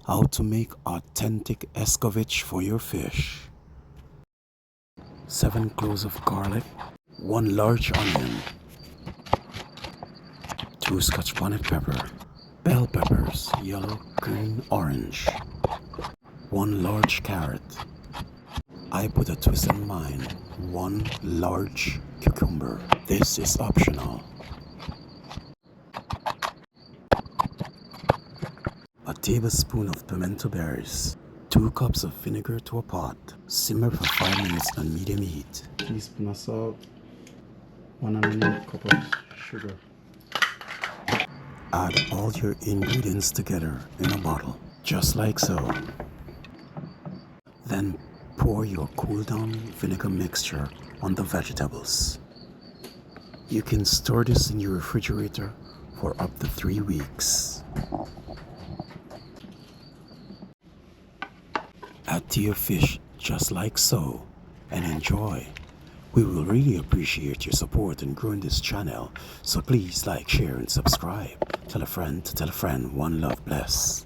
How to make authentic Escovitch for your fish. 7 cloves of garlic, 1 large onion, 2 Scotch bonnet pepper, bell peppers, yellow, green, orange, 1 large carrot. I put a twist in mine, 1 large cucumber. This is optional. A tablespoon of pimento berries, 2 cups of vinegar to a pot. Simmer for 5 minutes on medium heat. Teaspoon of salt, 1 cup of sugar. Add all your ingredients together in a bottle, just like so. Then pour your cool down vinegar mixture on the vegetables. You can store this in your refrigerator for up to 3 weeks. Add to your fish just like so and enjoy. We will really appreciate your support in growing this channel, so please like, share and subscribe. Tell a friend to tell a friend. One love, bless.